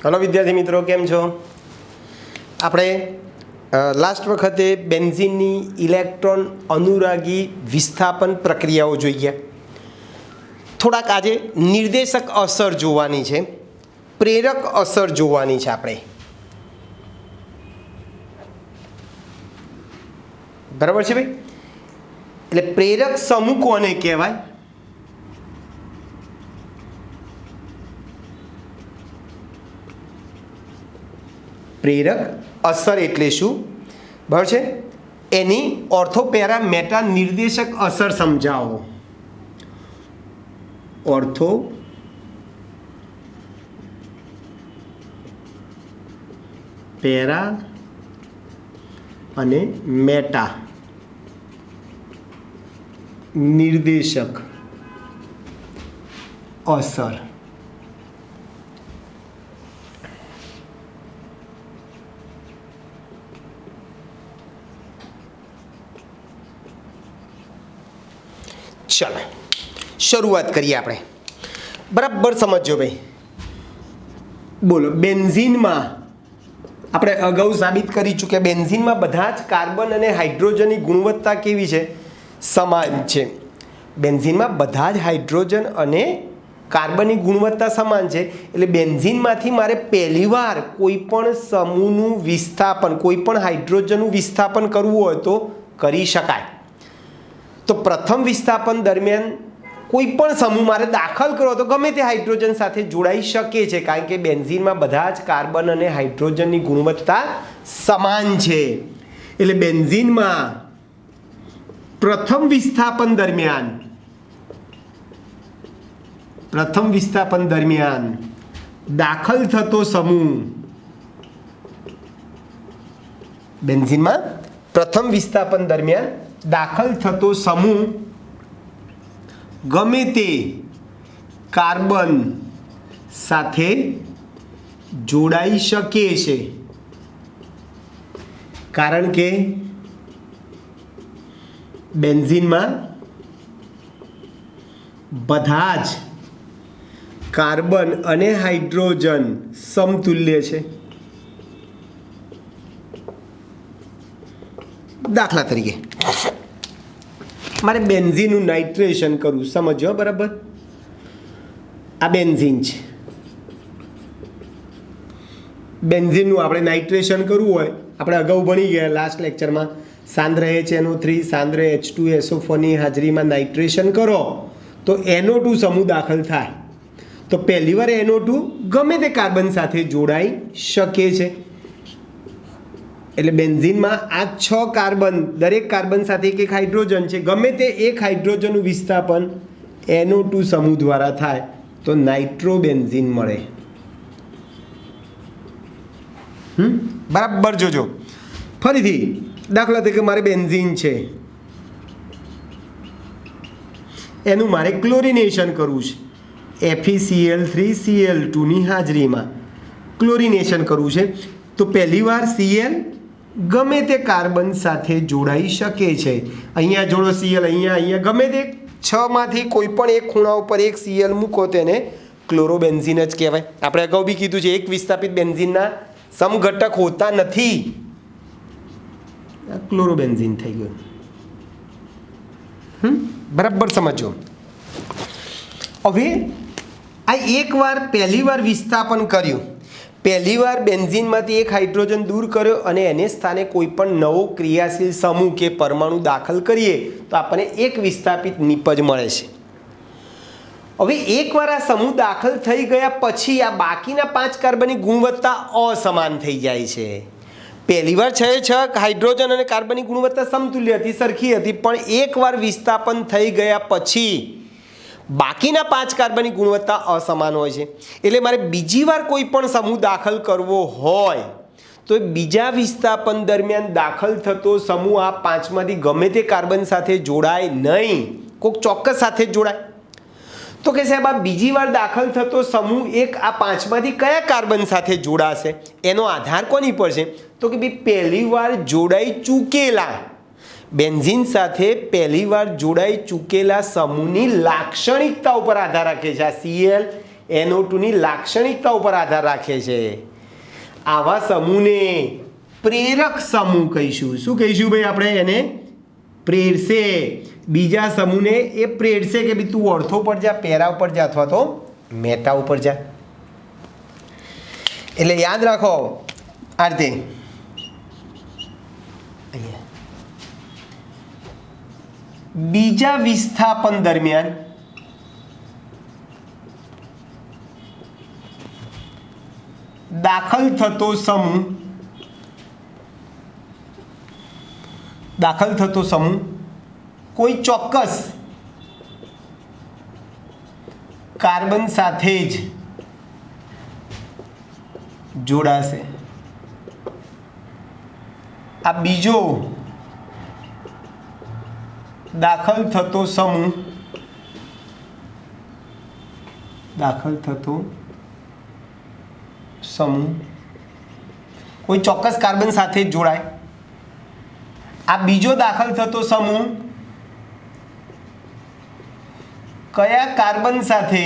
Hello विद्यार्थी मित्रों, केम छो? આપણે લાસ્ટ વખતે બેન્ઝીનની ઇલેક્ટ્રોન અનુરાગી વિસ્થાપન પ્રક્રિયાઓ જોઈએ. થોડાક આજે નિર્દેશક અસર જોવાની છે, પ્રેરક અસર જોવાની છે આપણે. બરાબર છે ભાઈ? એટલે પ્રેરક સમૂહ કોને કહેવાય? પ્રેરક અસર એટલે શું? બરાબર છે? એની ઓર્થોપેરા મેટા નિર્દેશક અસર સમજાવો. ઓર્થો પેરા અને મેટા નિર્દેશક અસર. ચાલો શરૂઆત કરીએ આપણે. બરાબર સમજો ભાઈ. બોલો, બેન્ઝીનમાં આપણે અગાઉ સાબિત કરી ચૂક્યા, બેન્ઝીનમાં બધા જ કાર્બન અને હાઇડ્રોજનની ગુણવત્તા કેવી છે? સમાન છે. બેન્ઝીનમાં બધા જ હાઇડ્રોજન અને કાર્બનની ગુણવત્તા સમાન છે. એટલે બેન્ઝીનમાંથી મારે પહેલીવાર કોઈ પણ સમૂહનું વિસ્થાપન, કોઈ પણ હાઇડ્રોજનનું વિસ્થાપન કરવું હોય તો કરી શકાય. તો પ્રથમ વિસ્થાપન દરમિયાન કોઈ પણ સમૂહ મારે દાખલ કરો તો ગમે તે હાઇડ્રોજન સાથે જોડાઈ શકે છે, કારણ કે બેન્ઝીનમાં બધા જ કાર્બન અને હાઇડ્રોજનની ગુણવત્તા સમાન છે. એટલે બેન્ઝીનમાં પ્રથમ વિસ્થાપન દરમિયાન દાખલ થતો સમૂહ, બેન્ઝીનમાં પ્રથમ વિસ્થાપન દરમિયાન દાખલ થતો સમૂહ ગમે તે કાર્બન સાથે જોડાઈ શકે છે, કારણ કે બેન્ઝીનમાં બધા જ કાર્બન અને હાઇડ્રોજન સમતુલ્ય છે. દાખલા તરીકે મારે બેન્ઝીનનું નાઇટ્રેશન કરવું, સમજો બરાબર. આ બેન્ઝીન છે. બેન્ઝીનનું આપણે નાઇટ્રેશન કરવું હોય, આપણે અગાઉ ભણી ગયા લાસ્ટ લેક્ચરમાં, સાંદ્ર HNO3 સાંદ્ર H2SO4 ની હાજરીમાં નાઇટ્રેશન કરો તો NO2 સમૂહ દાખલ થાય. તો પહેલીવાર NO2 ગમે તે કાર્બન સાથે જોડાઈ શકે છે. એટલે બેન્ઝીનમાં આ 6 કાર્બન, દરેક કાર્બન સાથે એક એક હાઇડ્રોજન છે. ગમે તે એક હાઇડ્રોજનનું વિસ્થાપન NO2 સમૂહ દ્વારા થાય તો નાઇટ્રોબેન્ઝીન મળે. બરાબર જોજો. ફરીથી દાખલા તરીકે મારે બેન્ઝીન છે, એનું મારે ક્લોરિનેશન કરવું છે. FeCl3Cl2 ની હાજરીમાં ક્લોરિનેશન કરવું છે. તો પહેલીવાર Cl ગમે તે કાર્બન સાથે જોડાઈ શકે છે. અહીંયા જોડો Cl, અહીંયા ગમે તે 6 માંથી કોઈ પણ એક ખૂણા ઉપર એક Cl મૂકો તેને ક્લોરોબેન્ઝીન જ કહેવાય. આપણે અગાઉ બી કીધું છે, એક વિસ્થાપિત બેન્ઝીનના સમઘટક હોતા નથી. ક્લોરોબેન્ઝીન થઈ ગયું. બરાબર સમજો. હવે આ એકવાર પહેલીવાર વિસ્થાપન કર્યું, પહેલીવાર બેન્ઝીનમાંથી એક હાઇડ્રોજન દૂર કર્યો અને એને સ્થાને કોઈ પણ નવો ક્રિયાશીલ સમૂહ કે પરમાણુ દાખલ કરીએ તો આપણને એક વિસ્થાપિત નિપજ મળે છે. હવે એકવાર આ સમૂહ દાખલ થઈ ગયા પછી આ બાકીના 5 કાર્બનની ગુણવત્તા અસમાન થઈ જાય છે. પહેલીવાર 6 હાઇડ્રોજન અને કાર્બનની ગુણવત્તા સમતુલ્ય હતી, સરખી હતી, પણ એકવાર વિસ્થાપન થઈ ગયા પછી બાકીના 5 કાર્બનની ગુણવત્તા અસમાન હોય છે. એટલે મારે બીજી વાર કોઈ પણ સમૂહ દાખલ કરવો હોય તો બીજા વિસ્થાપન દરમિયાન દાખલ થતો સમૂહ આ 5 માંથી ગમે તે કાર્બન સાથે જોડાય નહીં, કોઈક ચોક્કસ સાથે જ જોડાય. તો કે સાહેબ, આ બીજી વાર દાખલ થતો સમૂહ એક આ 5 માંથી કયા કાર્બન સાથે જોડાશે? એનો આધાર કોની પર છે? તો કે ભાઈ પહેલી વાર જોડાઈ ચૂકેલા બેન્ઝીન સાથે પહેલીવાર જોડાઈ ચૂકેલા સમૂહની લાક્ષણિકતા ઉપર આધાર રાખે છે. આ Cl NO2 ની લાક્ષણિકતા ઉપર આધાર રાખે છે. આવા સમૂહને પ્રેરક સમૂહ કહીશું. શું કહીશું ભાઈ આપણે એને? પ્રેરશે. બીજા સમૂહને એ પ્રેરશે કે ભાઈ તું ઓર્થો પર જા, પેરા ઉપર જા અથવા તો મેટા ઉપર જા. એટલે યાદ રાખો આ રીતે બીજા વિસ્થાપન દરમિયાન દાખલ થતો સમૂહ કોઈ ચોક્કસ કાર્બન સાથે જ જોડાશે. આ બીજો દાખલ થતો સમૂહ કોઈ ચોક્કસ કાર્બન સાથે જ જોડાય. આ બીજો દાખલ થતો સમૂહ કયા કાર્બન સાથે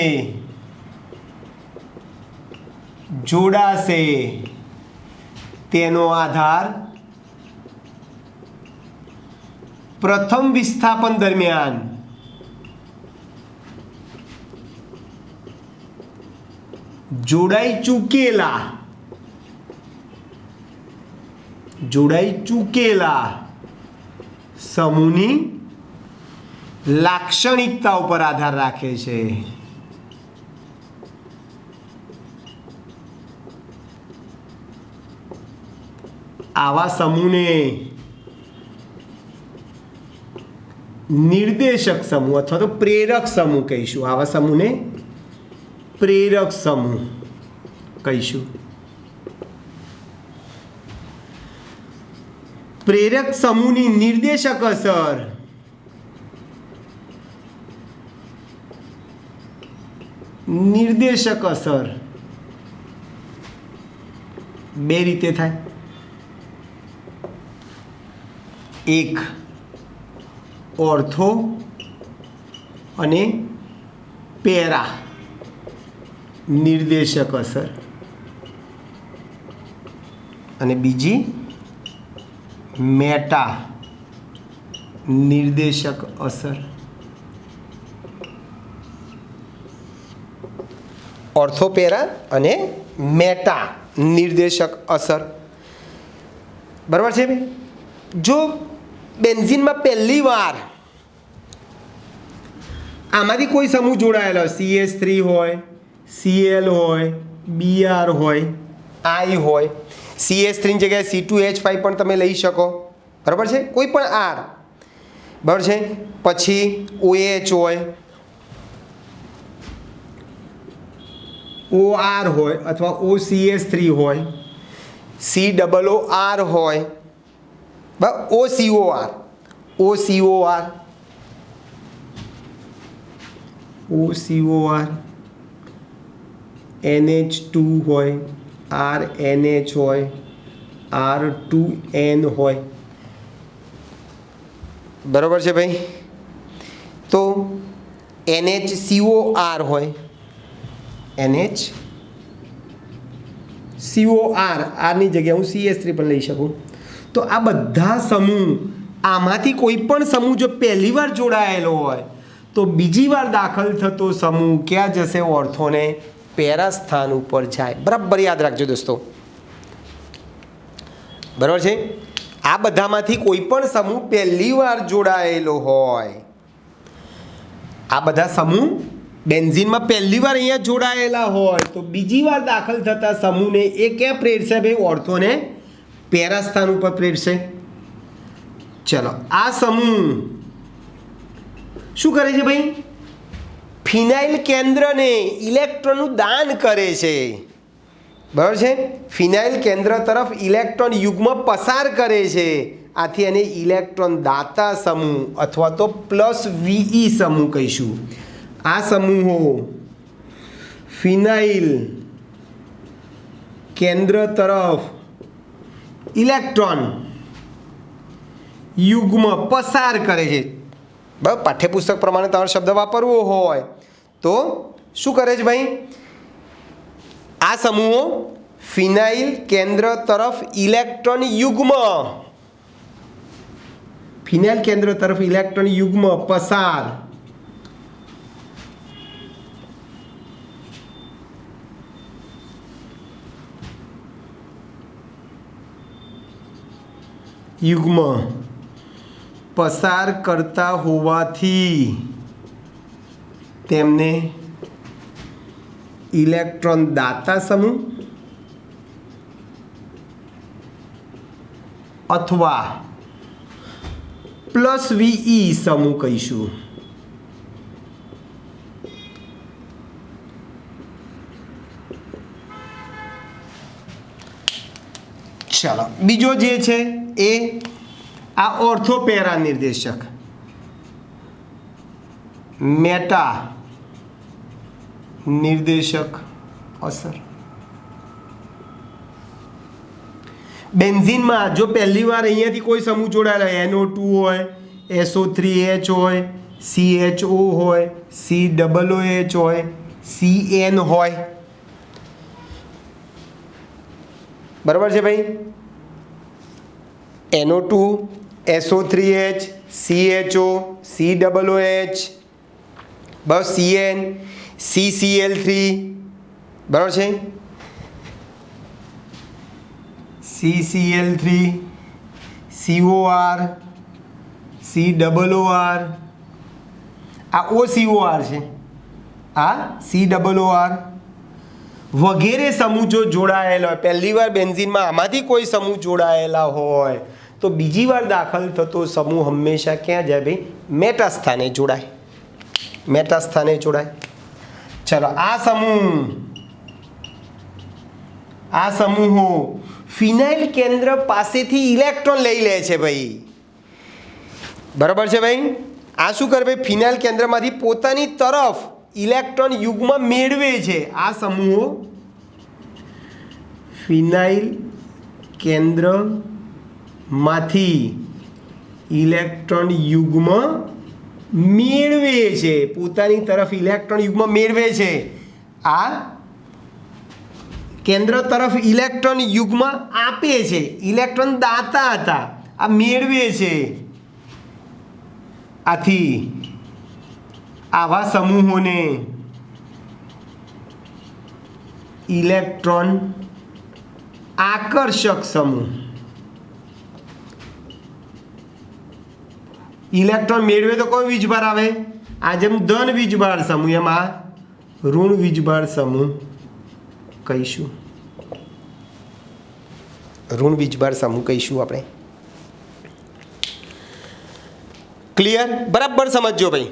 જોડાશે તેનો આધાર પ્રથમ વિસ્થાપન દરમિયાન જોડાઈ ચૂકેલા સમૂહની લાક્ષણિકતા ઉપર આધાર રાખે છે. આવા સમૂહને નિર્દેશક સમૂહ અથવા તો પ્રેરક સમૂહ કહીશું. આવા સમૂહને પ્રેરક સમૂહ કહીશું. પ્રેરક સમૂહની નિર્દેશક અસર બે રીતે થાય. એક ઓર્થો અને પેરા નિર્દેશક અસર અને બીજી મેટા નિર્દેશક અસર. ઓર્થોપેરા અને મેટા નિર્દેશક અસર. બરાબર છે ભાઈ? જો બેન્ઝીનમાં પહેલી વાર આમાંથી કોઈ સમૂહ જોડાયેલો CH3 હોય, Cl હોય, Br હોય, I હોય, CH3 ની જગ્યાએ C2H5 પણ તમે લઈ શકો. બરાબર છે? કોઈ પણ R. બરાબર છે? પછી OH હોય, OR હોય અથવા OCH3 હોય, COOR હોય, OCOR, NH2 હોય, RNH હોય, R2N હોય. બરાબર છે ભાઈ? તો NHCOR હોય, NHCOR, આરની જગ્યાએ હું CH3 પણ લઈ શકું. તો આ બધા સમૂહ, આમાંથી કોઈ પણ સમૂહ જો પહેલી વાર જોડાયેલો હોય તો બીજી વાર દાખલ થતો સમૂહ ક્યાં જશે? ઓર્થોને પેરા સ્થાન ઉપર જાય. બરાબર યાદ રાખજો દોસ્તો. બરાબર છે? આ બધામાંથી કોઈ પણ સમૂહ પહેલી વાર જોડાયેલો હોય, આ બધા સમૂહ બેન્ઝીનમાં પહેલી વાર અહીંયા જોડાયેલા હોય તો બીજી વાર દાખલ થતા સમૂહને એ ક્યાં પ્રેરશે ભાઈ? ઓર્થોને પેરા સ્થાન ઉપર પ્રેરશે. ચલો, આ સમૂહ શું કરે છે ભાઈ? ફિનાઇલ કેન્દ્રને ઇલેક્ટ્રોનનું દાન કરે છે. બરાબર છે? ફિનાઇલ કેન્દ્ર તરફ ઇલેક્ટ્રોન યુગ્મ પસાર કરે છે. આથી એને ઇલેક્ટ્રોન દાતા સમૂહ અથવા તો +VE સમૂહ કહીશું. આ સમૂહો ફિનાઇલ કેન્દ્ર તરફ ઇલેક્ટ્રોન યુગ્મ પસાર કરે છે. બરાબર? પાઠ્યપુસ્તક પ્રમાણે તમારે શબ્દ વાપરવો હોય તો શું કરે છે ભાઈ? આ સમૂહો ફિનાઇલ કેન્દ્ર તરફ ઇલેક્ટ્રોન યુગ્મ, ફિનાઇલ કેન્દ્ર તરફ ઇલેક્ટ્રોન યુગ્મ પસાર યુગ્મ પસાર કરતા હોવાથી તેમને ઇલેક્ટ્રોન દાતા સમૂહ અથવા પ્લસ વીઈ સમૂહ કહીશું. ચાલો બીજો જે છે એ આ ઓર્થોપેરા નિર્દેશક, મેટા નિર્દેશક અસર. બેન્ઝીનમાં જો પહેલી વાર અહીંયાથી કોઈ સમૂહ જોડાયેલો હોય, NO2 હોય, SO3H હોય, CHO હોય, COOH હોય, CN હોય, બરાબર છે ભાઈ? NO2, SO3H, CHO, COOH, બસ CN, CCl3, બરાબર છે? CCl3, COR, COOR, આ OCOR છે, આ COOR વગેરે સમૂહ જો જોડાયેલા હોય, પહેલી વાર બેન્ઝીનમાં આમાંથી કોઈ સમૂહ જોડાયેલા હોય તો બીજી વાર દાખલ થતો સમૂહ હંમેશા ક્યાં જાય ભાઈ? મેટા સ્થાને જોડાય, મેટા સ્થાને જોડાય. ચલો આ સમૂહો ફિનાઇલ કેન્દ્ર પાસેથી ઇલેક્ટ્રોન લઈ લે છે ભાઈ, બરાબર છે ભાઈ? આ શું કરે ભાઈ? ફિનાઇલ કેન્દ્રમાંથી પોતાની તરફ ઇલેક્ટ્રોન યુગ્મ મેળવે છે. આ સમૂહો ફિનાઇલ કેન્દ્રમાંથી ઇલેક્ટ્રોન યુગ્મ મેળવે છે, પોતાની તરફ ઇલેક્ટ્રોન યુગ્મ મેળવે છે. આ કેન્દ્ર તરફ ઇલેક્ટ્રોન યુગ્મ આપે છે, ઇલેક્ટ્રોન દાતા હતા, આ મેળવે છે. આથી આવા સમૂહોને ઇલેક્ટ્રોન આકર્ષક સમૂહ, ઇલેક્ટ્રોન મેળવે તો કોઈ વીજભાર આવે? આ જેમ ધન વીજભાર સમૂહ એમાં ઋણ વીજભાર સમૂહ કહીશું, ઋણ વીજભાર સમૂહ કહીશું આપણે. ક્લિયર? બરાબર સમજજો ભાઈ.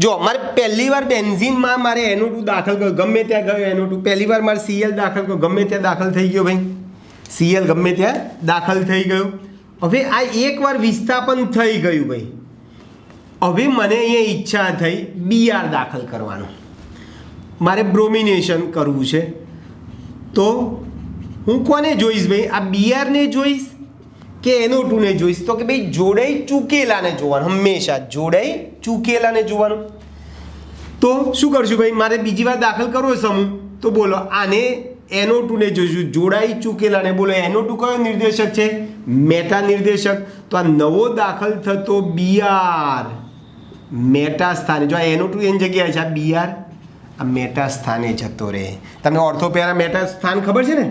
જો મારે પહેલી વાર બેન્ઝીનમાં મારે NO2 દાખલ કર્યો, ગમે ત્યાં ગયો NO2, પહેલી વાર મારે Cl દાખલ કર્યો, ગમે ત્યાં દાખલ થઈ ગયો ભાઈ, Cl ગમે ત્યાં દાખલ થઈ ગયો. હવે આ એકવાર વિસ્થાપન થઈ ગયું ભાઈ, હવે મને અહીંયા ઈચ્છા થઈ Br દાખલ કરવાનું, મારે બ્રોમિનેશન કરવું છે. તો હું કોને જોઈશ ભાઈ? આ Br ને જોઈશ કે NO2 ને જોઈશ? તો કે ભાઈ જોડાઈ ચૂકેલાને જોવાનું, હંમેશા જોડાઈ ચૂકેલાને જોવાનું. તો શું કરશું ભાઈ? મારે બીજી વાર દાખલ કરવો સમૂહ, તો બોલો આને NO2 ને જોઈશું, જોડાઈ ચૂકેલાને. બોલો NO2 કયો નિર્દેશક છે? મેટા નિર્દેશક. તો આ નવો દાખલ થતો Br મેટા સ્થાને, જો આ NO2 એની જગ્યાએ છે, આ Br આ મેટા સ્થાને જતો રહે. તમને ઓર્થોપેરા મેટા સ્થાન ખબર છે ને?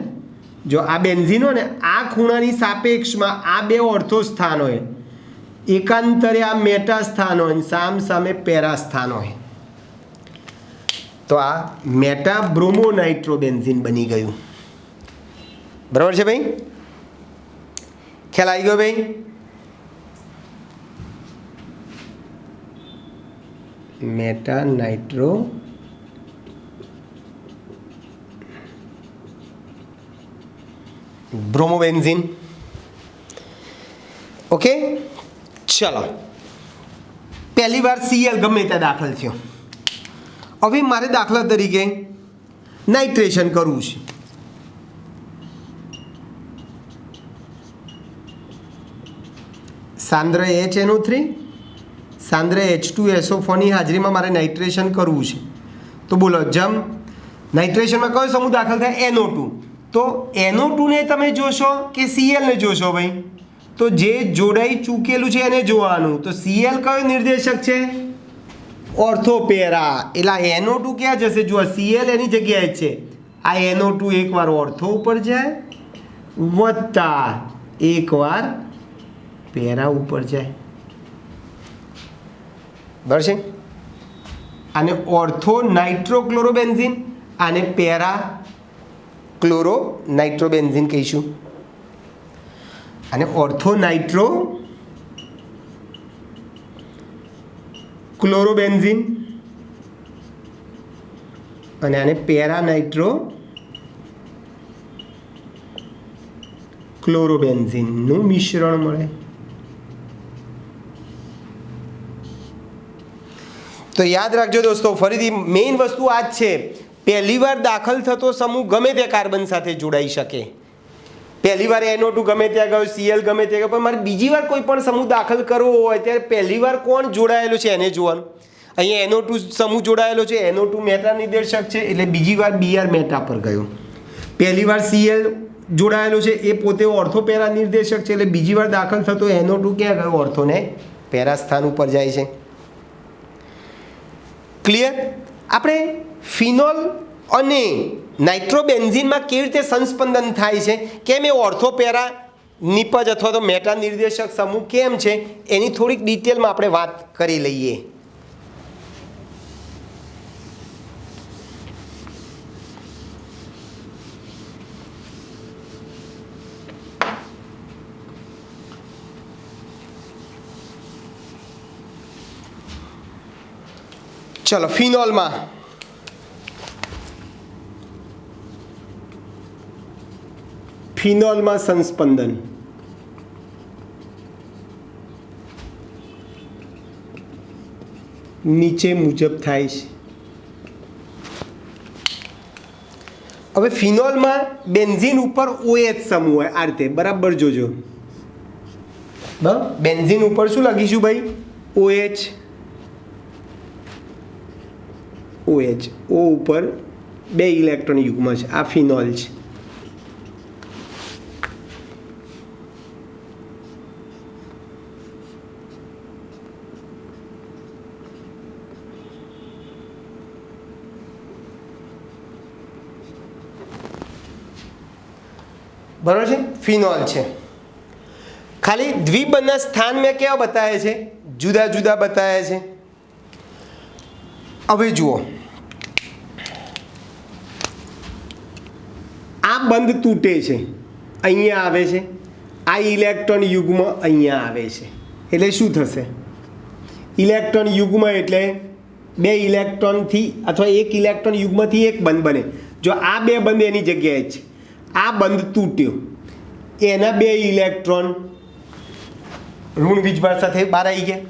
જો આ બેન્ઝીન હોય ને, આ ખૂણાની સાપેક્ષમાં આ બે ઓર્થો સ્થાન હોય, એકાંતરે આ મેટા સ્થાન હોય, સામ સામે પેરા સ્થાન હોય. તો આ મેટા બ્રોમો નાઇટ્રોબેન્ઝીન બની ગયું. બરાબર છે ભાઈ? ખ્યાલ આવી ગયો ભાઈ? Meta nitro બ્રોમોબેન્ઝીન. ઓકે, ચલો પહેલી વાર Cl ગમે ત્યાં દાખલ થયો. હવે મારે દાખલા તરીકે નાઇટ્રેશન કરવું છે. સાંદ્ર HNO3, સાંદ્ર H2SO4 ની હાજરીમાં મારે નાઇટ્રેશન કરવું છે. તો બોલો, જેમ નાઇટ્રેશનમાં કયો સમૂહ દાખલ થાય? NO2. તો NO2 ને તમે જોશો કે Cl ને જોશો ભાઈ? તો જે જોડાઈ ચૂકેલું છે એને જોવાનું. તો Cl કયો નિર્દેશક છે? ઓર્થોપેરા. એટલે NO2 ક્યાં જશે? જો Cl એની જગ્યાએ છે. આ NO2 એકવાર ઓર્થો ઉપર જાય વત્તા એકવાર પેરા ઉપર જાય. બરાબર છે? આને ઓર્થો નાઇટ્રોક્લોરોબેન્ઝીન, આને પેરા ક્લોરો નાઇટ્રોબેન્ઝીન કહીશું. અને ઓર્થો નાઇટ્રો ક્લોરોબેન્ઝીન અને આને પેરા નાઇટ્રો ક્લોરોબેન્ઝીનનું મિશ્રણ મળે. તો યાદ રાખજો દોસ્તો, ફરીથી મેઇન વસ્તુ આ જ છે. પહેલી વાર દાખલ થતો સમૂહ ગમે તે કાર્બન સાથે જોડાઈ શકે. પહેલી વાર NO2 ગમે ત્યાં ગયો, Cl ગમે ત્યાં ગયો, પણ મારે બીજી વાર કોઈ પણ સમૂહ દાખલ કરવો હોય ત્યારે પહેલી વાર કોણ જોડાયેલું છે એને જોવાનું. અહીંયા NO2 સમૂહ જોડાયેલો છે, NO2 મેટા નિર્દેશક છે એટલે બીજી વાર Br મેટા પર ગયો. પહેલી વાર Cl જોડાયેલો છે એ પોતે ઓર્થોપેરા નિર્દેશક છે એટલે બીજી વાર દાખલ થતો NO2 ક્યાં ગયો? ઓર્થોને પેરા સ્થાન ઉપર જાય છે. ક્લિયર? આપણે ફિનોલ અને નાઇટ્રોબેન્ઝીનમાં કેવી રીતે સંસ્પંદન થાય છે, કેમ એ ઓર્થોપેરા નિપજ અથવા તો મેટા નિર્દેશક સમૂહ કેમ છે એની થોડીક ડિટેલમાં આપણે વાત કરી લઈએ. ચલો, ફિનોલમાં સંસ્પંદન નીચે મુજબ થાય છે. હવે ફિનોલમાં બેન્ઝીન ઉપર OH સમૂહ હોય આ રીતે, બરાબર જોજો. બરાબર, બેન્ઝીન ઉપર શું લખીશું ભાઈ? OH. OH, O ઉપર 2 ઇલેક્ટ્રોન યુગ્મ છે. આ ફિનોલ છે. બરાબર છે? ફિનોલ છે. ખાલી દ્વિબંધના સ્થાન મેં કેવા બતાવ્યા છે? જુદા જુદા બતાવ્યા છે. હવે જુઓ, આ બંધ તૂટે છે, અહીંયા આવે છે. આ ઇલેક્ટ્રોન યુગ્મ અહીંયા આવે છે એટલે શું થશે? ઇલેક્ટ્રોન યુગ્મ એટલે 2 ઇલેક્ટ્રોનથી અથવા 1 ઇલેક્ટ્રોન યુગ્મથી એક બંધ બને. જો આ 2 બંધ એની જગ્યાએ છે, આ બંધ તૂટ્યો, એના 2 ઇલેક્ટ્રોન ઋણ વીજભાર સાથે બહાર આવી ગયા.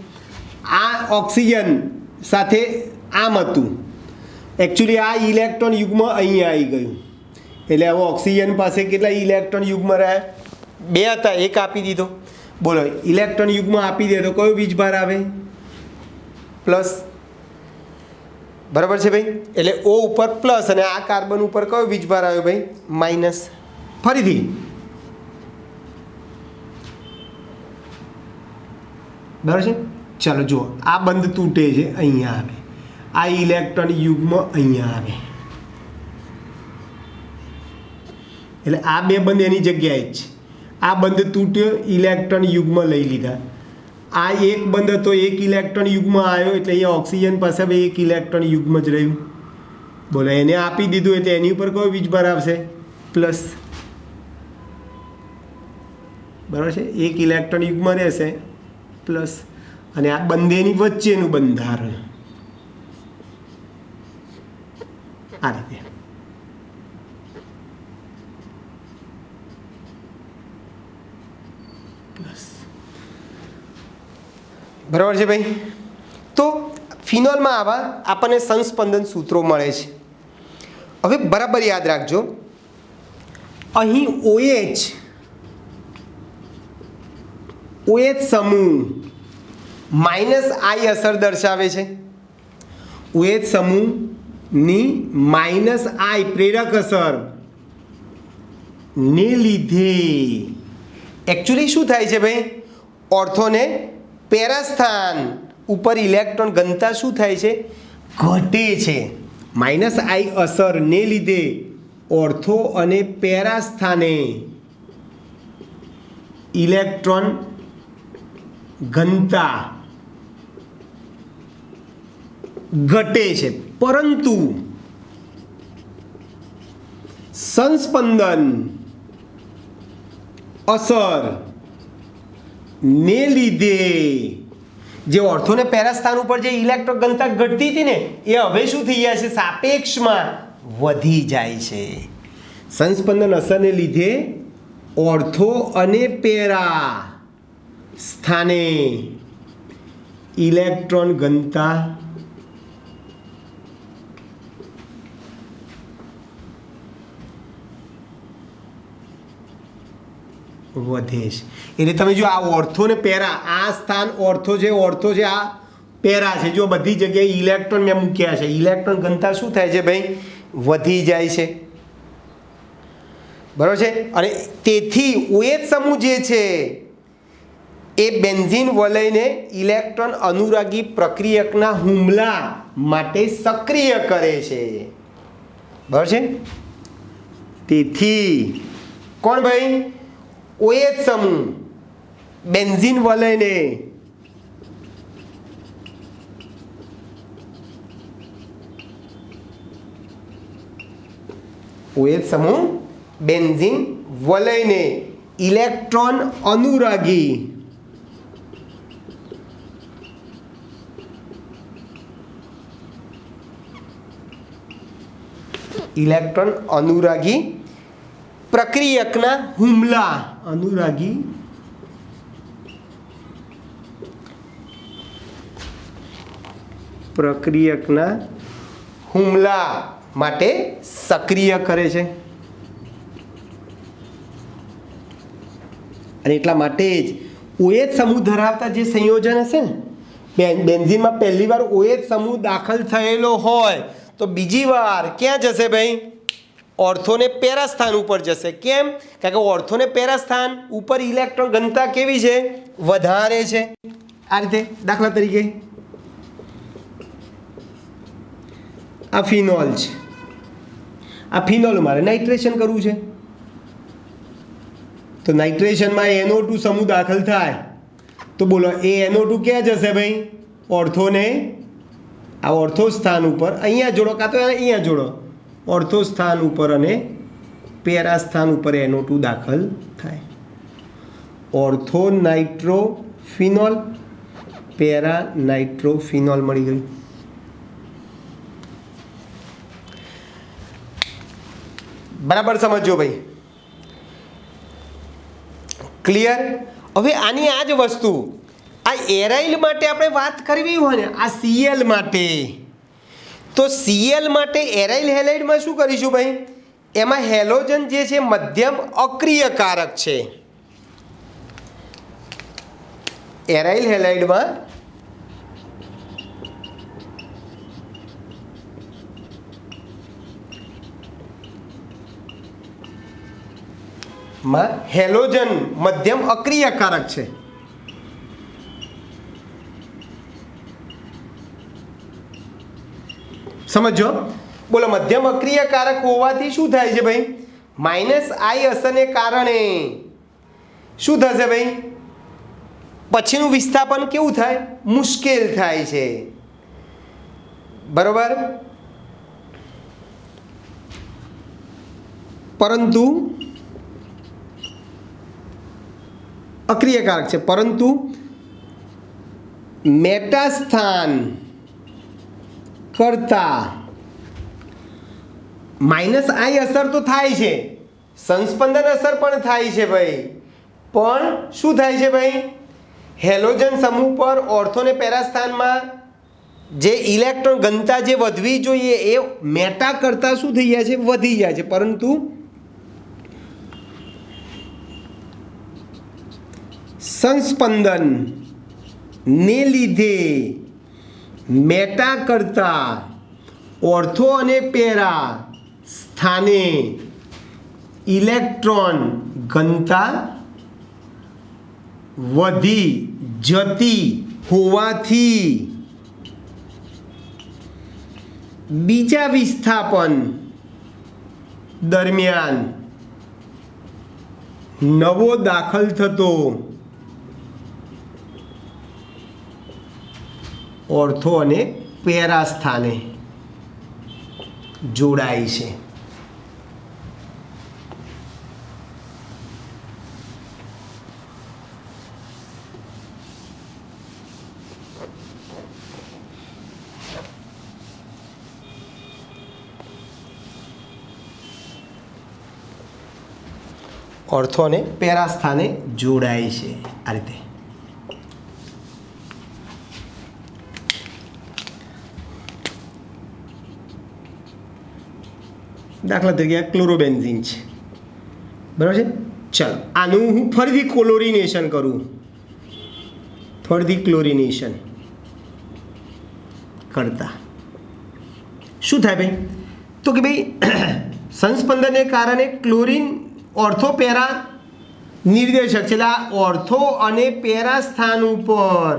આ ઓક્સિજન સાથે આમ હતું, એકચ્યુઅલી આ ઇલેક્ટ્રોન યુગ્મ અહીંયા આવી ગયું એટલે હવે ઓક્સિજન પાસે કેટલા ઇલેક્ટ્રોન યુગ્મ રહ્યા? 2 હતા, 1 આપી દીધો. બોલો, ઇલેક્ટ્રોન યુગ્મ આપી દે તો કયો વીજભાર આવે? પ્લસ. બરાબર છે ભાઈ? એટલે O ઉપર પ્લસ અને આ કાર્બન ઉપર કયો વીજભાર આવ્યો ભાઈ? માઇનસ. ફરીથી બરાબર છે? ચાલો જુઓ, આ બંધ તૂટે છે, અહીંયા આવે. આ ઇલેક્ટ્રોન યુગ્મ અહીંયા આવે એટલે આ 2 બંધ એની જગ્યાએ જ છે. આ બંધ તૂટ્યો, ઇલેક્ટ્રોન યુગ્મ લઈ લીધા. આ એક બંધ હતો, 1 ઇલેક્ટ્રોન યુગ્મ આવ્યો એટલે અહીંયા ઓક્સિજન પાસે 1 ઇલેક્ટ્રોન યુગ્મ જ રહ્યું. બોલો, એને આપી દીધું એટલે એની ઉપર કયો વીજભાર આવશે? પ્લસ. બરાબર છે? 1 ઇલેક્ટ્રોન યુગ્મ રહેશે પ્લસ, અને આ બંનેની વચ્ચેનું બંધારણ આ રીતે. બરાબર છે ભાઈ? તો ફિનોલમાં આવા આપણને સંસ્પંદન સૂત્રો મળે છે. હવે બરાબર યાદ રાખજો, અહીં OH સમૂહ -I અસર દર્શાવે છે. OH સમૂહ ની માઇનસ આઈ પ્રેરક અસર ને લીધે એકચ્યુઅલી શું થાય છે ભાઈ, ઓર્થોને પેરા સ્થાન ઉપર ઇલેક્ટ્રોન ઘનતા શું થાય છે, ઘટે છે. માઇનસ આઈ અસર ને લીધે ઓર્થો અને પેરા સ્થાને ઇલેક્ટ્રોન ઘનતા ઘટે છે, પરંતુ સંસ્પંદન અસર ને લીધે જે ઓર્થોને પેરા સ્થાન ઉપર જે ઇલેક્ટ્રોન ઘનતા ઘટતી હતી ને એ હવે શું થઈ જાય છે, સાપેક્ષમાં વધી જાય છે. સંસ્પંદન અસરને લીધે ઓર્થો અને પેરા સ્થાને ઇલેક્ટ્રોન ઘનતા વધે છે. એટલે તમે જો આ ઓર્થો ને પેરા, આ સ્થાન ઓર્થો છે, આ પેરા છે, જો બધી જગ્યાએ ઇલેક્ટ્રોન મેં મૂક્યા છે, ઇલેક્ટ્રોન ઘનતા શું થાય છે ભાઈ, વધી જાય છે. બરાબર છે. અને તેથી OH સમૂહ જે છે એ બેન્ઝીન વલયને ઇલેક્ટ્રોન અનુરાગી પ્રક્રિયકના હુમલા માટે સક્રિય કરે છે. બરાબર છે. તેથી કોણ ભાઈ, OH સમૂહ બેન્ઝીન વલયને OH સમૂહ બેન્ઝીન વલયને ઇલેક્ટ્રોન અનુરાગી પ્રક્રિયકના હુમલા માટે સક્રિય કરે છે. અને એટલા માટે જ OH સમૂહ ધરાવતા જે સંયોજન હશે ને, બેન્ઝીનમાં પહેલી વાર OH સમૂહ દાખલ થયેલો હોય તો બીજી વાર ક્યાં જશે ભાઈ, ઓર્થોને પેરા સ્થાન ઉપર જશે. કેમ? કારણ કે ઓર્થોને પેરા સ્થાન ઉપર ઇલેક્ટ્રોન ઘનતા કેવી છે, વધારે છે. આ રીતે દાખલા તરીકે આ ફિનોલ છે, આ ફિનોલ મારે નાઇટ્રેશન કરવું છે તો નાઇટ્રેશનમાં NO2 સમૂહ દાખલ થાય તો બોલો એ NO2 ક્યાં જશે ભાઈ, ઓર્થોને આ ઓર્થો સ્થાન ઉપર અહીંયા જોડો, કાં તો અહીંયા જોડો, ઓર્થો સ્થાન ઉપર અને પેરા સ્થાન ઉપર NO2 દાખલ થાય. ઓર્થો નાઇટ્રોફિનોલ, પેરા નાઇટ્રોફિનોલ મળી ગયું. બરાબર સમજો ભાઈ, ક્લિયર. હવે આની આ જ વસ્તુ આ એરાઇલ માટે આપણે વાત કરવી હોય ને, આ Cl માટે, તો Cl માટે એરાઇલ હેલાઇડમાં શું કરીશું ભાઈ, એમાં હેલોજન જે છે મધ્યમ અક્રિયકારક છે. એરાઇલ હેલાઇડમાં હેલોજન મધ્યમ અક્રિયકારક છે. સમજો, બોલો મધ્યમ અક્રિયકારક હોવાથી શું થાય છે ભાઈ, માઇનસ આઈ અસરને કારણે શું થશે ભાઈ, પછીનું વિસ્થાપન કેવું થાય, મુશ્કેલ થાય છે. બરોબર. પરંતુ અક્રિયકારક છે, પરંતુ મેટાસ્થાન કરતા માઇનસ આઈ અસર તો થાય છે, સંસ્પંદન અસર પણ થાય છે ભાઈ, પણ શું થાય છે ભાઈ, હેલોજન સમૂહ પર ઓર્થોને પેરા સ્થાનમાં જે ઇલેક્ટ્રોન ઘનતા જે વધવી જોઈએ એ મેટા કરતાં શું થઈ જાય છે, વધી જાય છે. પરંતુ સંસ્પંદન ને લીધે મેટા કરતા ઓર્થો અને પેરા સ્થાને ઇલેક્ટ્રોન ઘનતા વધી જતી હોવાથી બીજા વિસ્થાપન દરમિયાન નવો દાખલ થતો ઓર્થો અને પેરા સ્થાને જોડાય છે. ઓર્થો અને પેરા સ્થાને જોડાય છે આ રીતે. દાખલા તરીકે ક્લોરોબેન્ઝીન છે, બરાબર છે. ચાલો આનું હું ફરીથી ક્લોરિનેશન કરું, ફરીથી ક્લોરિનેશન કરતા શું થાય ભાઈ? તો કે ભાઈ સંસ્પંદનને કારણે ક્લોરીન ઓર્થો પેરા નિર્દેશક છે, એટલે આ ઓર્થો અને પેરા સ્થાન ઉપર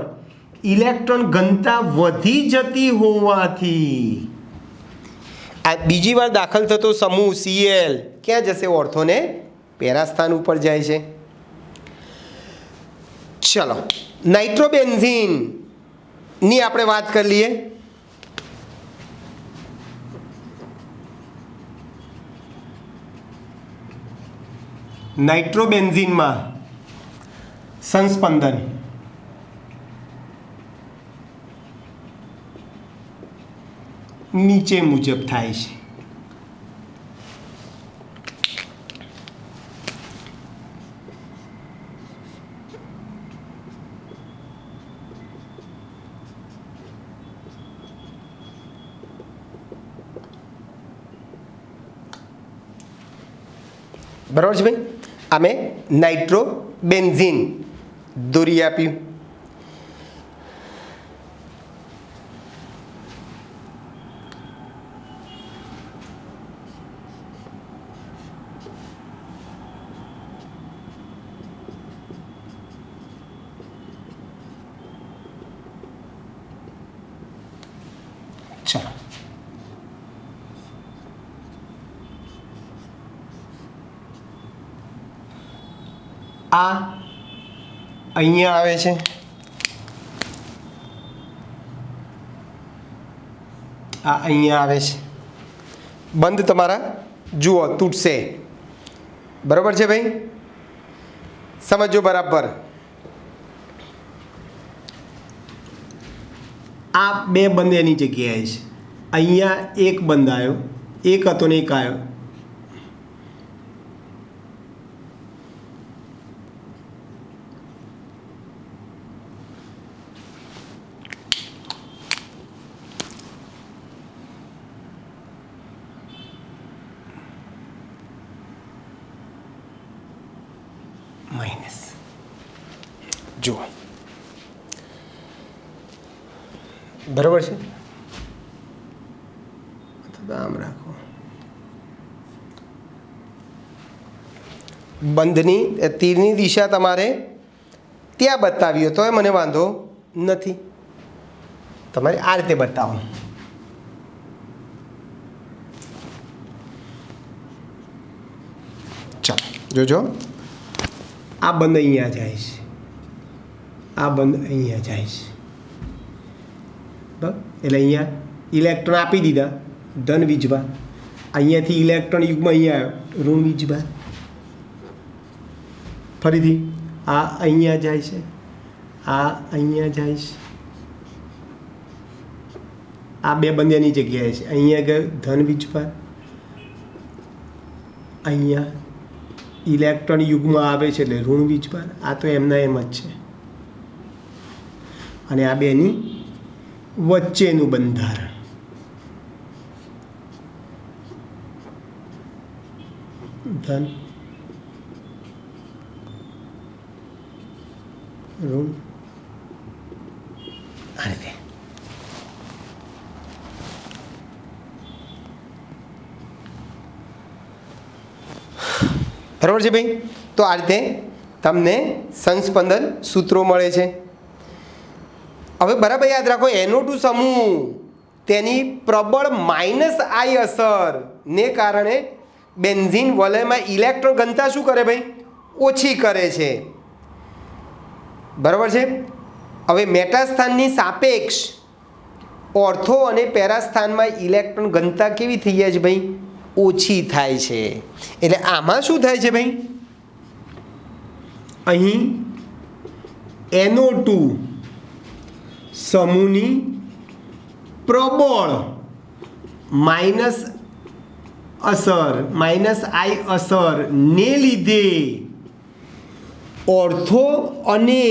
ઇલેક્ટ્રોન ઘનતા વધી જતી હોવાથી આ બીજી વાર દાખલ થતો સમૂહ Cl ક્યાં જશે? ઓર્થો ને પેરા સ્થાન ઉપર જાય છે. ચલો નાઇટ્રોબેન્ઝીનની આપણે વાત કરી લઈએ. નાઇટ્રોબેન્ઝીનમાં સંસ્પંદન નીચે મુજબ થાય છે. બરાબર છે ભાઈ? અમે નાઇટ્રોબેન્ઝીન દોરી આપ્યું. ચાલો આ અહીંયા આવે છે, આ અહીંયા આવે છે. બંધ તમારા જુઓ તૂટશે. બરાબર છે ભાઈ? સમજો બરાબર. આ બે બંધ એની જગ્યાએ છે. અહીંયા એક બંધ આવ્યો, એક હતો ને એક આવ્યો. માઇનસ જુઓ બરાબર છે? આમ રાખો. બંધની તીરની દિશા તમારે ત્યાં બતાવી હોય તો મને વાંધો નથી, તમારે આ રીતે બતાવો. ચાલો જોજો, આ બંધ અહીંયા જાય છે, આ બંધ અહીંયા જાય છે. બરાબર? એટલે અહીંયા ઇલેક્ટ્રોન આપી દીધા ધન વીજભાર, અહીંયાથી ઇલેક્ટ્રોન યુગ્મ અહીંયા આવ્યો ઋણ વીજભાર. ફરીથી આ અહીંયા જાય છે, આ અહીંયા જાય છે. આ બે બંધ એની જગ્યાએ છે. અહીંયા ગયો ધન વીજભાર, અહીંયા ઇલેક્ટ્રોન યુગ્મ આવે છે એટલે ઋણ વીજભાર. આ તો એમના એમ જ છે. અને આ બેની વચ્ચેનું બંધારણ ધન ઋણ આ રીતે. બરાબર છે ભાઈ? તો આ રીતે તમને સંસ્પંદન સૂત્રો મળે છે. હવે બરાબર યાદ રાખો, NO2 સમૂહ તેની પ્રબળ -I અસરને કારણે બેન્ઝીન વલયમાં ઇલેક્ટ્રોન ઘનતા શું કરે ભાઈ? ઓછી કરે છે. બરાબર છે? હવે મેટા સ્થાનની સાપેક્ષ ઓર્થો અને પેરા સ્થાનમાં ઇલેક્ટ્રોન ઘનતા કેવી થઈ જાય છે ભાઈ? ઓછી થાય છે. એટલે આમાં શું થાય છે ભાઈ? અહીં NO2 સમૂહની પ્રબળ -I અસરને લીધે ઓર્થો અને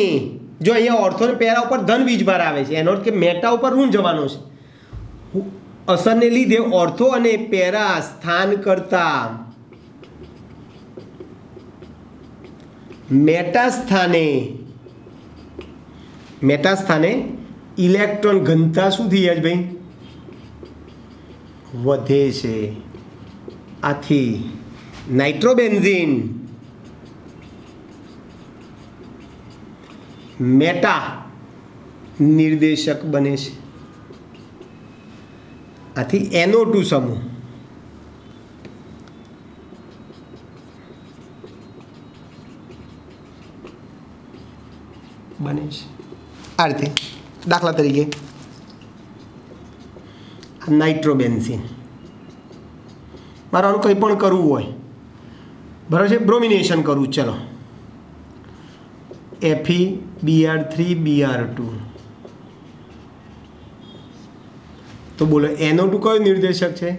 જો અહીંયા ઓર્થો અને પેરા ઉપર ધન વીજભાર આવે છે, એનો અર્થ કે મેટા ઉપર ઋણ જવાનો છે. અસરને લીધે ઓર્થો અને પેરા સ્થાન કરતા મેટા સ્થાને ઇલેક્ટ્રોન ઘનતા શું થઈ જાય ભાઈ? વધે છે. આથી નાઇટ્રોબેન્ઝીન મેટા નિર્દેશક બને છે. આથી NO2 સમૂહ બને છે. આ રીતે દાખલા તરીકે નાઇટ્રોબેન્ઝીન, મારે આનું કંઈ પણ કરવું હોય, બરાબર છે, બ્રોમિનેશન કરવું, ચલો FeBr3Br2, તો બોલો NO2 કયો નિર્દેશક છે?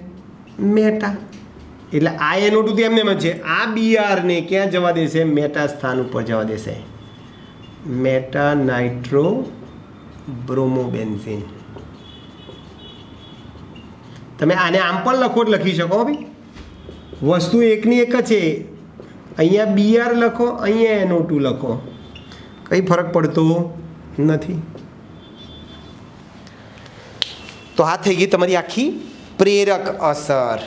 મેટા. એટલે આ NO2 તો એમને એમ જ છે, આ Br ને ક્યાં જવા દેશે? મેટા સ્થાન ઉપર જવા દેશે. Meta nitro bromobenzene. તમે આને આમ પણ લખો લખી શકો ભાઈ, વસ્તુ એકની એક જ છે. અહીંયા Br લખો, અહીંયા NO2 લખો, કંઈ ફરક પડતો નથી. તો આ થઈ ગઈ તમારી આખી પ્રેરક અસર.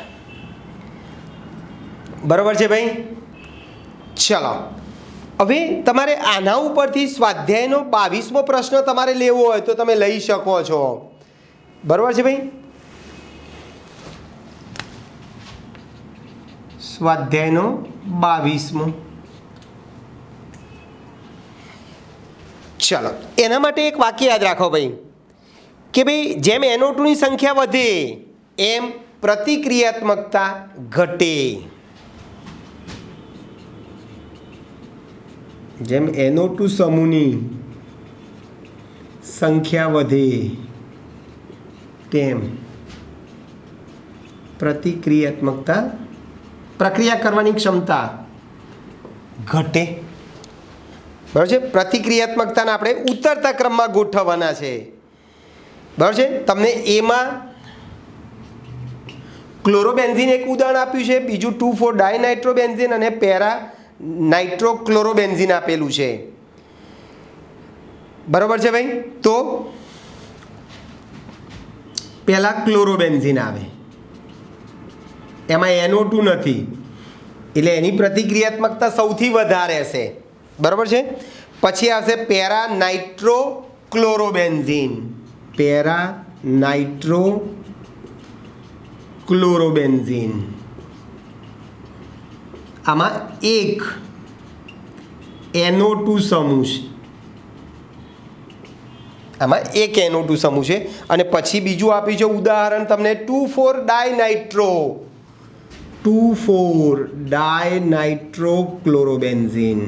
બરાબર છે ભાઈ? ચલો, હવે તમારે આના ઉપરથી સ્વાધ્યાયનો 22મો પ્રશ્ન તમારે લેવો હોય તો તમે લઈ શકો છો. બરાબર છે ભાઈ? સ્વાધ્યાયનો 22મો. ચલો, એના માટે એક વાક્ય યાદ રાખો ભાઈ કે ભાઈ જેમ NO2 ની સંખ્યા વધે એમ પ્રતિક્રિયાત્મકતા ઘટે. જેમ NO2 સમૂહની સંખ્યા વધે તેમ પ્રતિક્રિયાત્મકતા, પ્રક્રિયા કરવાની ક્ષમતા ઘટે. બરાબર છે? પ્રતિક્રિયાત્મકતાને આપણે ઉતરતા ક્રમમાં ગોઠવવાના છે. બરાબર છે? તમને એમાં ક્લોરોબેન્ઝીન એક ઉદાહરણ આપ્યું છે, બીજું 2,4-ડાયનાઇટ્રોબેન્ઝીન અને પેરા નાઇટ્રોક્લોરોબેન્ઝીન આપેલું છે. બરાબર છે ભાઈ? તો પહેલાં ક્લોરોબેન્ઝીન આવે, એમાં NO2 નથી એટલે એની પ્રતિક્રિયાત્મકતા સૌથી વધારે હશે. બરાબર છે? પછી આવશે પેરા નાઇટ્રોક્લોરોબેન્ઝીન. પેરા નાઇટ્રોક્લોરોબેન્ઝીન, આમાં એક NO2 સમૂહ છે. આમાં એક NO2 સમૂહ છે. અને પછી બીજું આપ્યું છે ઉદાહરણ તમને 2,4-ડાયનાઇટ્રોક્લોરોબેન્ઝીન.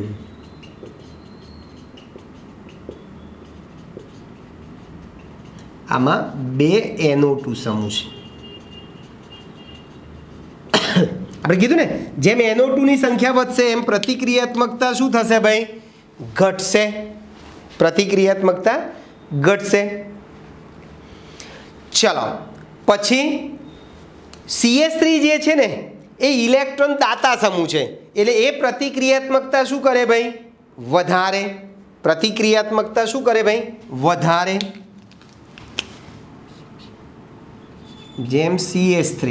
આમાં બે NO2 સમૂહ છે. આપણે કીધું ને જેમ NO2 ની સંખ્યા વધશે એમ પ્રતિક્રિયાત્મકતા શું થશે ભાઈ? ઘટશે. પ્રતિક્રિયાત્મકતા ઘટશે. ચલો, પછી CH3 જે છે ને એ ઇલેક્ટ્રોન દાતા સમૂહ છે એટલે એ પ્રતિક્રિયાત્મકતા શું કરે ભાઈ? વધારે. પ્રતિક્રિયાત્મકતા શું કરે ભાઈ? વધારે. જેમ CH3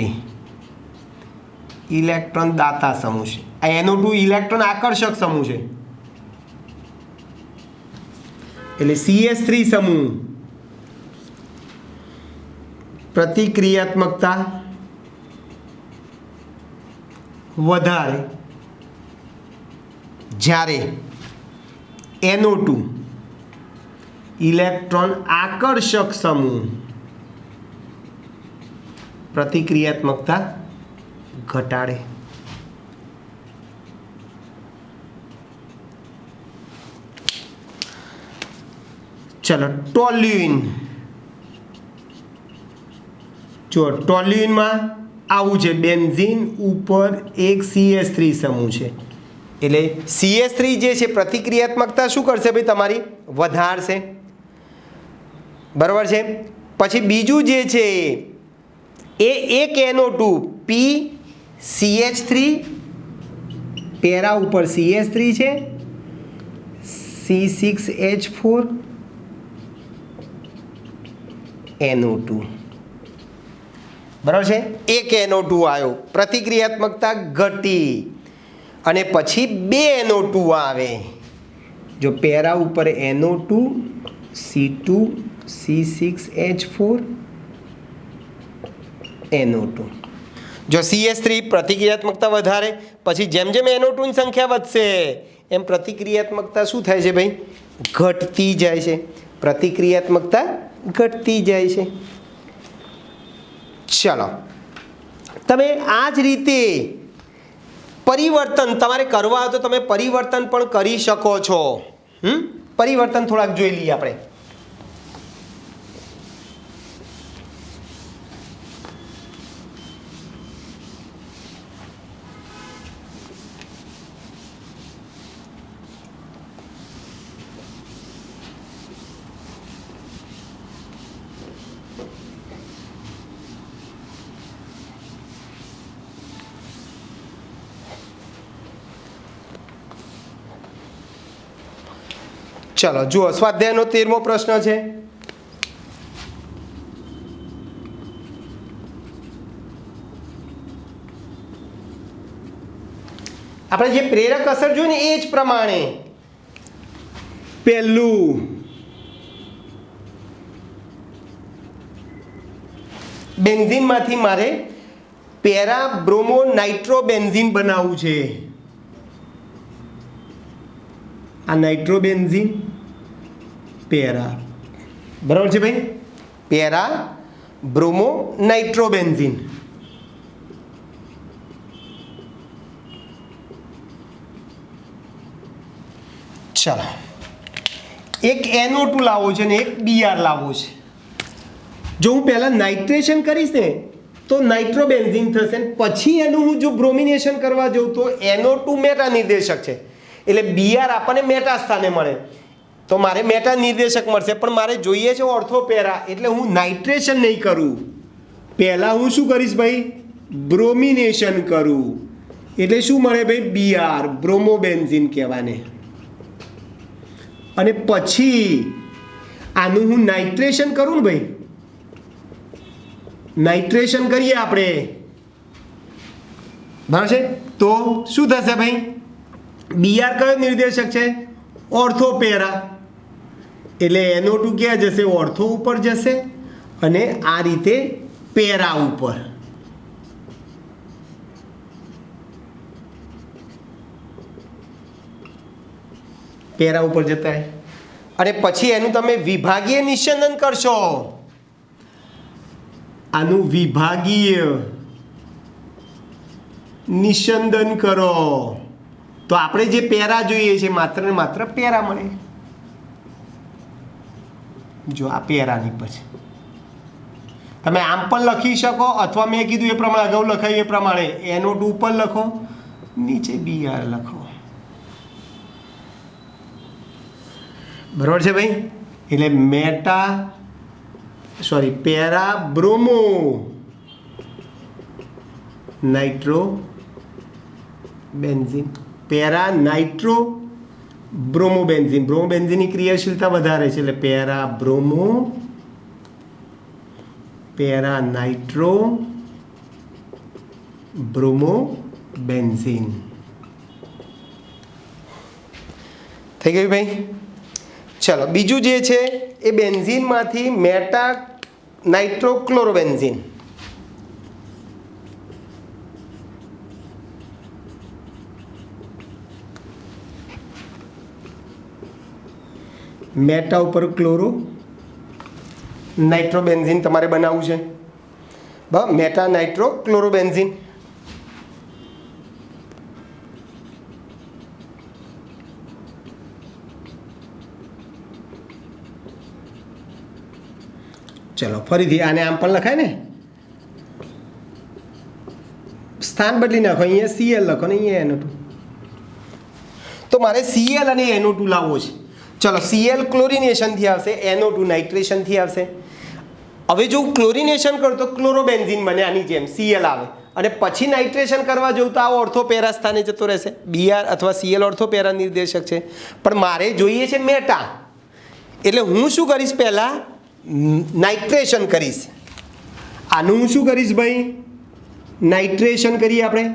ઇલેક્ટ્રોન દાતા સમૂહ છે. આ NO2 ઇલેક્ટ્રોન આકર્ષક સમૂહ છે. એટલે CH3 સમૂહ પ્રતિક્રિયાત્મકતા વધારે જ્યારે NO2 ઇલેક્ટ્રોન આકર્ષક સમૂહ પ્રતિક્રિયાત્મકતા ઘટાડે. ચલો ટોલ્યુઇન જો ટોલ્યુઇનમાં આવું છે બેન્ઝીન ઉપર એક CH3 સમૂહ છે એટલે CH3 જે છે પ્રતિક્રિયાત્મકતા શું કરશે ભાઈ તમારી વધારશે બરાબર છે. પછી બીજું જે છે એ એક NO2 PCH3 પેરા ઉપર CH3 છે C6H4 NO2 બરાબર છે. એક NO2 આવ્યો પ્રતિક્રિયાત્મકતા ઘટી અને પછી બે NO2 આવે જો પેરા ઉપર NO2 C2 C6H4 NO2 જો CH3 પ્રતિક્રિયાત્મકતા વધારે પછી જેમ જેમ NO2 ની સંખ્યા વધશે એમ પ્રતિક્રિયાત્મકતા શું થાય છે ભાઈ ઘટતી જાય છે. પ્રતિક્રિયાત્મકતા ઘટતી જાય છે. ચલો તમે આ જ રીતે પરિવર્તન તમારે કરવા હોય તો તમે પરિવર્તન પણ કરી શકો છો. પરિવર્તન થોડાક જોઈ લઈએ આપણે. ચલો જુઓ સ્વાધ્યાયનો 13મો પ્રશ્ન છે. આપણે જે પ્રેરક અસર જોઈ ને એ જ પ્રમાણે પહેલું બેન્ઝીનમાંથી મારે પેરા બ્રોમો નાઇટ્રો બેન્ઝીન બનાવવું છે. આ નાઇટ્રોબેન્ઝીન પેરા બરાબર છે ભાઈ પેરા બ્રોમો નાઇટ્રોબેન્ઝીન. ચાલો એક NO2 લાવવો છે ને એક Br લાવવો છે. જો હું પહેલાં નાઇટ્રેશન કરીશ ને તો નાઇટ્રોબેન્ઝીન થશે ને પછી એનું હું જો બ્રોમિનેશન કરવા જાઉં તો NO2 મેટા નિર્દેશક છે એટલે Br આપણને મેટા સ્થાને મળે તો મારે મેટા નિર્દેશક મળશે પણ મારે જોઈએ છે ઓર્થોપેરા એટલે હું નાઇટ્રેશન નહીં કરું પહેલાં હું શું કરીશ ભાઈ બ્રોમિનેશન કરું એટલે શું મળે ભાઈ Br બ્રોમોબેન્ઝીન કહેવાને અને પછી આનું હું નાઇટ્રેશન કરું ને ભાઈ નાઇટ્રેશન કરીએ આપણે બરાબર છે તો શું થશે ભાઈ Br કયો નિર્દેશક છે ઓર્થોપેરા એટલે NO2 ક્યાં જશે ઓર્થો ઉપર જશે અને આ રીતે પેરા ઉપર પેરા ઉપર જતા રહે અને પછી એનું તમે વિભાગીય નિસ્યંદન કરશો. આનું વિભાગીય નિસ્યંદન કરો તો આપણે જે પેરા જોઈએ છે માત્ર ને માત્ર પેરા મળે. જો આ પેરાની પછી તમે આમ પણ લખી શકો અથવા મેં કીધું એ પ્રમાણે અગાઉ લખાયું એ પ્રમાણે NO2 ઉપર લખો નીચે Br લખો બરાબર છે ભાઈ એટલે para bromo nitro benzene para nitro bromobenzene બ્રોમોબેન્ઝીનની ક્રિયાશીલતા વધારે છે એટલે para bromo para nitro bromobenzene થઈ ગયું ભાઈ. ચલો બીજું જે છે એ બેન્ઝીનમાંથી મેટા નાઇટ્રોક્લોરોબેન્ઝીન. મેટા ઉપર ક્લોરો, નાઇટ્રોબેન્ઝીન તમારે બનાવવું છે. બરાબર, મેટા નાઇટ્રોક્લોરોબેન્ઝીન. ચલો ફરીથી આને આમ પણ લખાય ને, સ્થાન બદલી નાખો, અહીંયા Cl લખો ને અહીંયા NO2. તો મારે Cl અને NO2 લાવવો છે. ચલો Cl ક્લોરિનેશનથી આવશે, NO2 નાઇટ્રેશનથી આવશે. હવે જો હું ક્લોરિનેશન કરું તો ક્લોરોબેન્ઝીન બને આની જેમ, Cl આવે, અને પછી નાઇટ્રેશન કરવા જવું તો આ ઓર્થોપેરા સ્થાને જતો રહેશે. Br અથવા Cl ઓર્થોપેરા નિર્દેશક છે, પણ મારે જોઈએ છે મેટા. એટલે હું શું કરીશ, પહેલાં નાઇટ્રેશન કરીશ. આનું હું શું કરીશ ભાઈ, નાઇટ્રેશન કરીએ આપણે.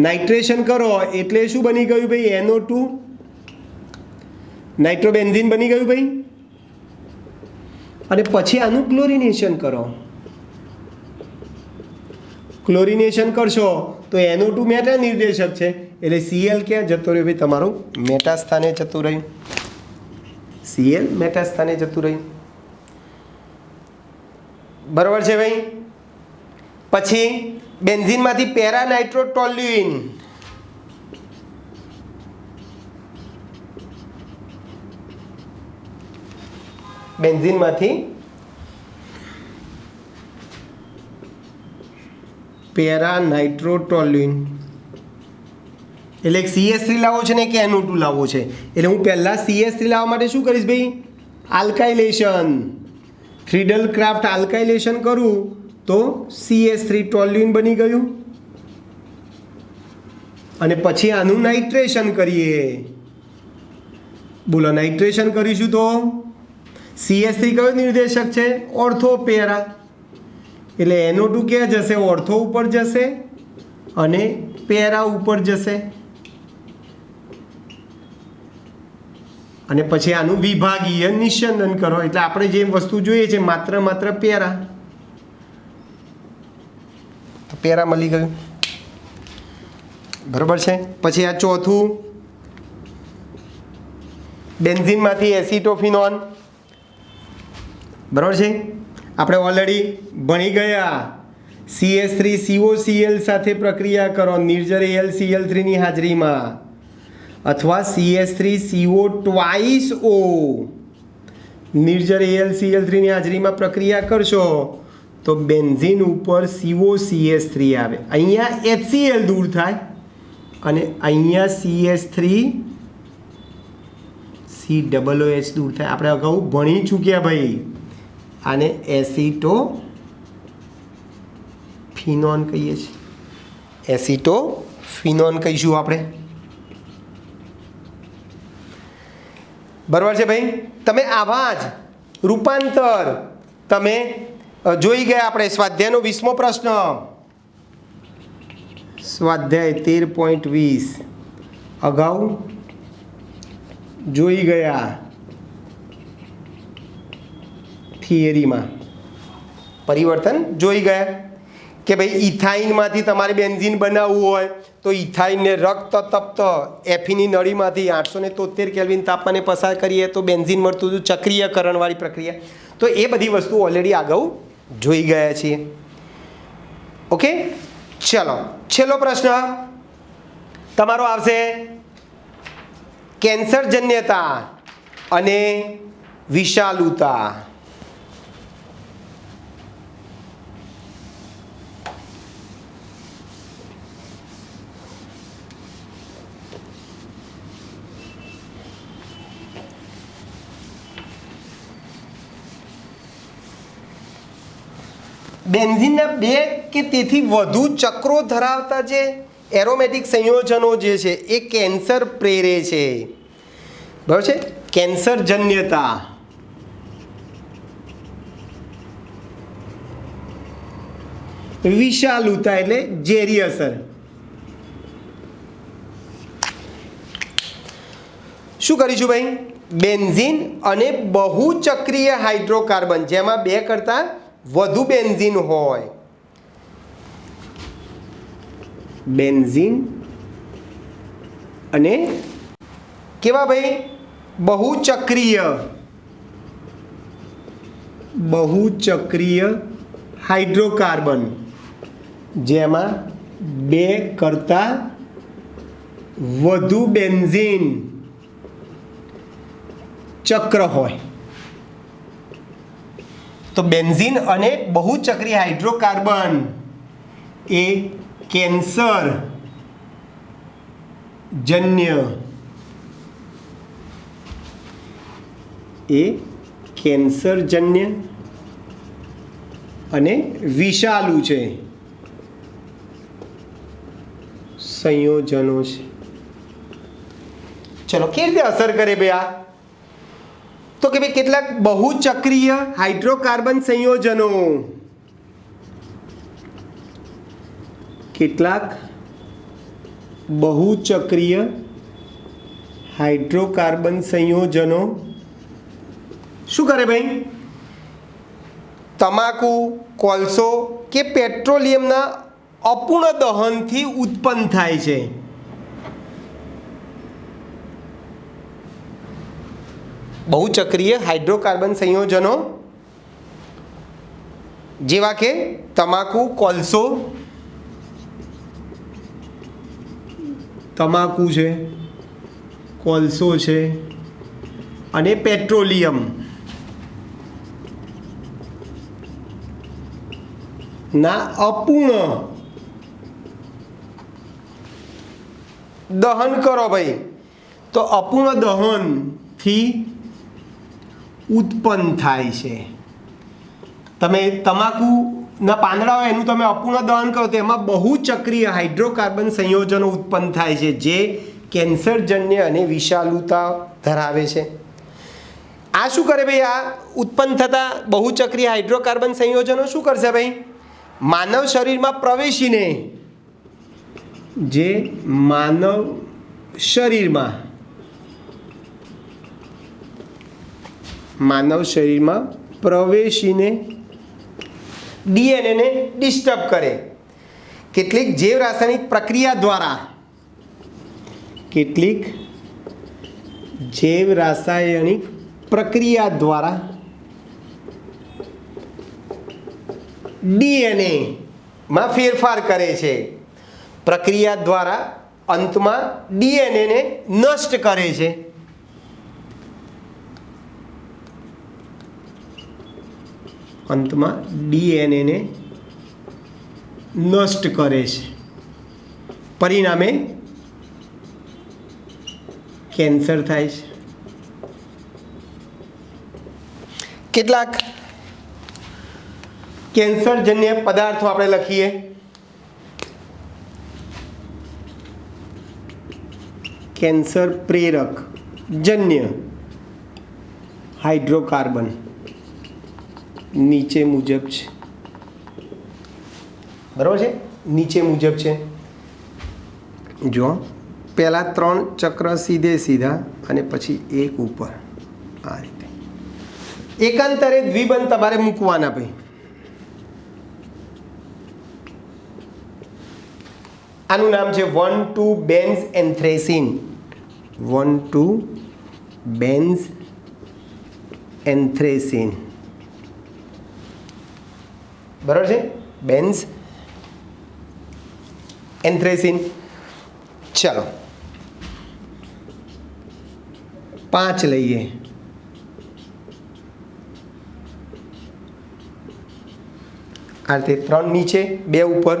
નાઇટ્રેશન કરો એટલે શું બની ગયું ભાઈ, NO2 નાઇટ્રોબેન્ઝીન બની ગયું ભાઈ. અને પછી આનું ક્લોરિનેશન કરો. ક્લોરિનેશન કરશો તો NO2 મેટા નિર્દેશક છે, એટલે Cl ક્યાં જતો રહ્યો ભાઈ, તમારું મેટા સ્થાને જતું રહ્યું. Cl મેટા સ્થાને જતું રહ્યું. બરોબર છે ભાઈ. પછી બેન્ઝીનમાંથી પેરા નાઇટ્રોટોલ્યુઇન. બેન્ઝીનમાંથી પેરા નાઇટ્રોટોલ્યુઇન એટલે એક CH3 લાવવો છે ને કે NO2 લાવવો છે. એટલે હું પહેલાં CH3 લાવવા માટે શું કરીશ ભાઈ, આલ્કાઇલેશન, ફ્રીડલ ક્રાફ્ટ આલ્કાઇલેશન કરું તો CH3 ટોલ્યુઇન બની ગયું. અને પછી આનું નાઇટ્રેશન કરીએ. બોલો નાઇટ્રેશન કરીશું તો CH3 કયો નિર્દેશક છે, ઓર્થોપેરા. એટલે NO2 ક્યાં જશે, ઓર્થો ઉપર જશે અને પેરા ઉપર જશે. અને પછી આનું વિભાગીય નિસ્યંદન કરો, એટલે આપણે જે વસ્તુ જોઈએ છે માત્ર પેરા. તો પેરા મળી ગયું. બરાબર છે. પછી આ ચોથું, બેન્ઝીનમાંથી એસિટોફિનોન. બરાબર છે. આપણે ઓલરેડી ભણી ગયા, CH3COCl સાથે પ્રક્રિયા કરો નિર્જર AlCl3 ની હાજરીમાં, અથવા CH3CO ટ્વાઇસ O નિર્જર AlCl3 ની હાજરીમાં પ્રક્રિયા કરશો તો બેન્ઝીન ઉપર COCH3 આવે. અહીંયા HCl દૂર થાય અને અહીંયા CH3COOH દૂર થાય. આપણે અગાઉ ભણી ચૂક્યા ભાઈ. આને એસિટોફિનોન કહીએ છીએ. એસિટોફિનોન કહીશું આપણે. બરાબર છે ભાઈ. તમે આવા જ રૂપાંતર તમે જોઈ ગયા. આપણે સ્વાધ્યાયનો 20મો પ્રશ્ન, સ્વાધ્યાય 13.20 અગાઉ જોઈ ગયા થિયરીમાં. પરિવર્તન જોઈ ગયા કે ભાઈ ઇથાઇનમાંથી તમારે બેન્ઝીન બનાવવું હોય તો ઇથાઇનને રક્ત તપ્ત એફીની નળીમાંથી 873 કેલ્વિન તાપમાને પસાર કરીએ તો બેન્ઝીન મળતું હતું, ચક્રીયકરણવાળી પ્રક્રિયા. તો એ બધી વસ્તુ ઓલરેડી અગાઉ જોઈ ગયા છીએ. ઓકે, ચલો છેલ્લો પ્રશ્ન તમારો આવશે, કેન્સરજન્યતા અને વિષાલુતા. બેન્ઝીનના 2 કે તેથી વધુ ચક્રો ધરાવતા જે એરોમેટિક સંયોજનો જે છે એ કેન્સર પ્રેરે છે. બરાબર છે. કેન્સરજન્યતા. વિષાલુતા એટલે ઝેરી અસર. શું કરીશું ભાઈ? બેન્ઝીન અને બહુચક્રીય હાઇડ્રોકાર્બન જેમાં બે કરતાં વધુ બેન્ઝીન હોય. બેન્ઝીન અને કેવા ભાઈ? બહુચક્રીય હાઇડ્રોકાર્બન જેમાં બે કરતાં વધુ બેન્ઝીન ચક્ર હોય. તો બેન્ઝીન અને બહુચક્રીય હાઇડ્રોકાર્બન એ કેન્સર જન્ય અને વિષાલુ છે સંયોજનો છે. ચલો કેવી રીતે અસર કરે ભાઈ આ? તો કે ભાઈ કેટલાક બહુચક્રીય હાઇડ્રોકાર્બન સંયોજનો, કેટલાક બહુચક્રીય હાઇડ્રોકાર્બન સંયોજનો શું કરે ભાઈ? તમાકુ, કોલસો કે પેટ્રોલિયમના અપૂર્ણ દહનથી ઉત્પન્ન થાય છે. બહુચક્રીય હાઇડ્રોકાર્બન સંયોજનો જેવા કે તમાકુ, કોલસો, તમાકુ છે, કોલસો છે અને પેટ્રોલિયમ ના અપૂર્ણ દહન કરો ભાઈ. તો અપૂર્ણ દહનથી ઉત્પન્ન થાય છે. તમે તમાકુના પાંદડા હોય એનું તમે અપૂર્ણ દહન કરો તો એમાં બહુચક્રીય હાઇડ્રોકાર્બન સંયોજનો ઉત્પન્ન થાય છે જે કેન્સરજન્ય અને વિષાલુતા ધરાવે છે. આ શું કરે ભાઈ? આ ઉત્પન્ન થતા બહુચક્રીય હાઇડ્રોકાર્બન સંયોજનો શું કરશે ભાઈ? માનવ શરીરમાં પ્રવેશીને માનવ શરીરમાં પ્રવેશીને ડીએનએને ડિસ્ટર્બ કરે. કેટલીક જૈવ રાસાયણિક પ્રક્રિયા દ્વારા ડીએનએમાં ફેરફાર કરે છે. પ્રક્રિયા દ્વારા અંતમાં ડીએનએને નષ્ટ કરે છે. પરિણામે કેન્સર થાય છે. કેટલાક કેન્સરજન્ય પદાર્થો આપણે લખીએ. કેન્સર પ્રેરક જન્ય હાઇડ્રોકાર્બન નીચે મુજબ છે. બરાબર છે? નીચે મુજબ છે. જો પહેલા 3 ચક્ર સીધા અને પછી એક ઉપર આ રીતે એકાંતરે દ્વિબંધ તમારે મૂકવાના ભાઈ. આનું નામ છે 1,2-બેન્ઝ-એન્થ્રેસીન. 1,2-બેન્ઝ-એન્થ્રેસીન. બરાબર છે? બેન્ઝ એન્થ્રેસીન. ચલો 5 લઈએ. આ રીતે 3 નીચે 2 ઉપર.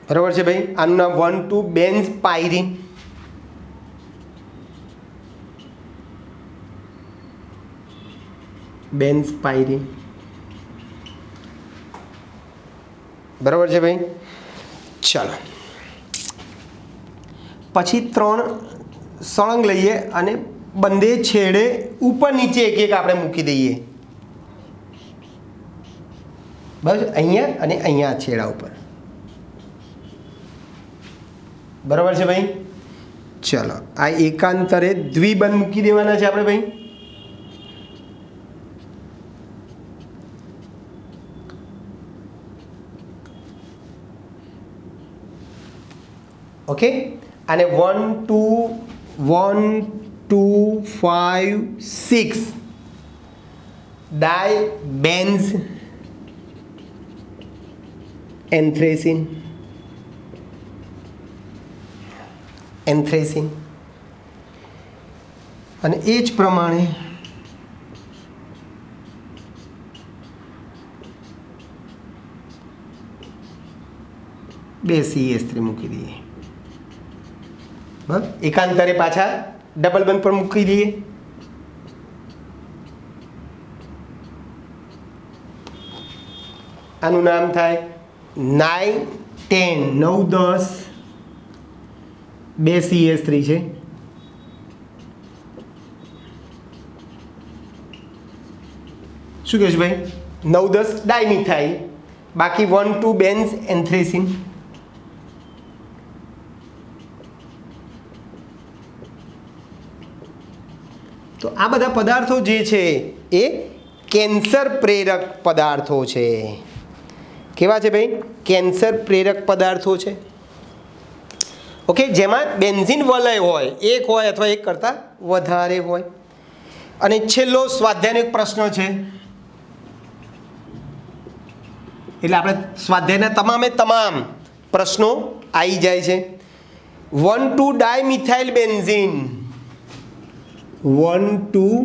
બરાબર છે ભાઈ? આનું નામ 1,2-બેન્ઝ-પાયરીન. બેન્ઝ-પાયરીન. બરાબર છે ભાઈ? ચાલો પછી 3 સળંગ લઈએ અને બંને છેડે ઉપર નીચે એક એક આપણે મૂકી દઈએ, બસ અહીંયા અને અહીંયા છેડા ઉપર. બરાબર છે ભાઈ? ચલો આ એકાંતરે દ્વિબંધ મૂકી દેવાના છે આપણે ભાઈ. ઓકે, અને 1 2 5 6 ડાય બેન્ઝ એન્થ્રેસિન અને એ જ પ્રમાણે બે CH3 મૂકી દઈએ. બસ એકાંતરે પાછા ડબલ બંધ પર મૂકી દઈએ. આનું નામ થાય 9 10 9 10 બે CH3 છે. શું કહે છે ભાઈ? 9 10 ડાયમિથાઇલ, બાકી 1 2 બેન્ઝ એન્થ્રેસિન. તો આ બધા પદાર્થો જે છે એ કેન્સર પ્રેરક પદાર્થો છે. કેવા છે ભાઈ? કેન્સર પ્રેરક પદાર્થો છે. ઓકે, જેમાં બેન્ઝીન વલય હોય, એક હોય અથવા એક કરતાં વધારે હોય. અને છેલ્લો સ્વાધ્યાયનો એક પ્રશ્ન છે, એટલે આપણે સ્વાધ્યાયના તમામે તમામ પ્રશ્નો આવી જાય છે. 1 2 ડાયમિથાઇલ બેન્ઝીન, 1 2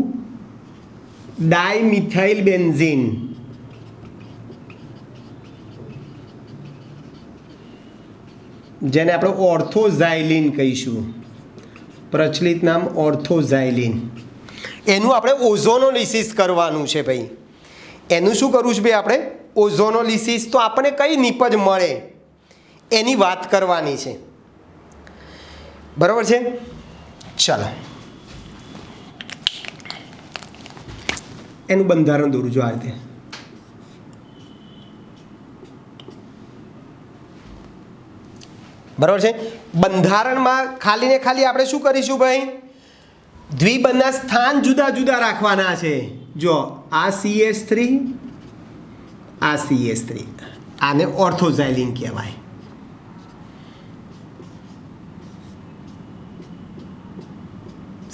ડાયમિથાઇલ બેન્ઝીન જેને આપણે ઓર્થોઝાઇલિન કહીશું, પ્રચલિત નામ ઓર્થોઝાઇલિન. એનું આપણે ઓઝોનોલિસિસ કરવાનું છે ભાઈ. એનું શું કરવું છે ભાઈ આપણે? ઓઝોનોલિસિસ. તો આપણને કઈ નિપજ મળે એની વાત કરવાની છે. બરાબર છે? ચાલો એનું બંધારણ દોરું જો આ રીતે. બરાબર છે? બંધારણમાં ખાલી ને ખાલી આપણે શું કરીશું ભાઈ? દ્વિબંધના સ્થાન જુદા જુદા રાખવાના છે. જો આ CH3, આ CH3, આને ઓર્થોઝાઇલિન કહેવાય.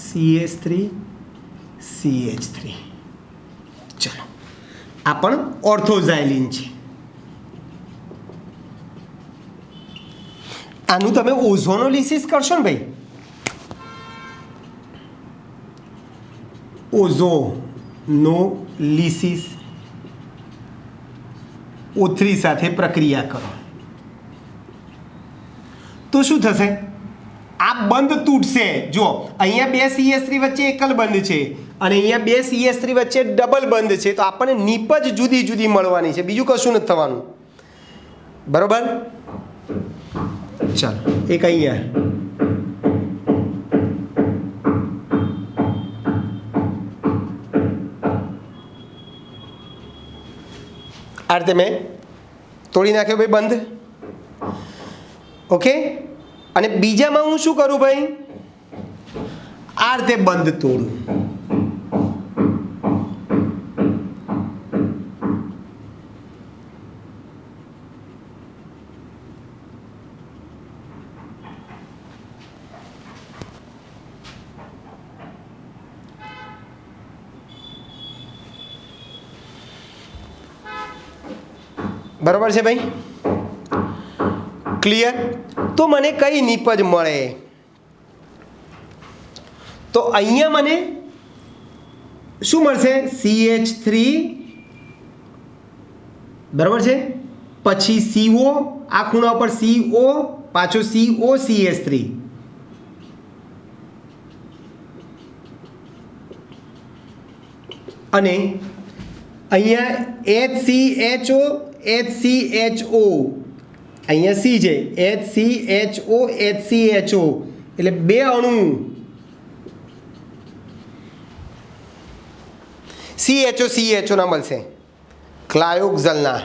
CH3 CH3. ચલો આ પણ ઓર્થોઝાઇલિન છે. આનું તમે ઓઝોનોલિસિસ કરશો ને ભાઈ, ઓઝોનોલિસિસ O3 સાથે પ્રક્રિયા કરો તો શું થશે? આ બંધ તૂટશે. જો અહીંયા બે CH3 વચ્ચે એકલ બંધ છે અને અહીંયા બે CH3 વચ્ચે ડબલ બંધ છે, તો આપણને નિપજ જુદી જુદી મળવાની છે, બીજું કશું નથી થવાનું. બરોબર? ચાલો એક અહીંયા, આ રીતે મેં તોડી નાખ્યો ભાઈ બંધ. ઓકે, અને બીજામાં હું શું કરું ભાઈ? આ રીતે બંધ તોડું. બરોબર છે ભાઈ? ક્લિયર? તો મને કઈ નિપજ મળે? તો અહીંયા મને શું મળશે? CH3, બરાબર છે, પછી CO, આ ખૂણા ઉપર CO, પાછો CO CH3, અને અહીંયા HCHO HCHO, અહીંયા C છે, HCHO HCHO, એટલે બે અણુ CHO ના મળશે, ક્લાયોક્ઝલના.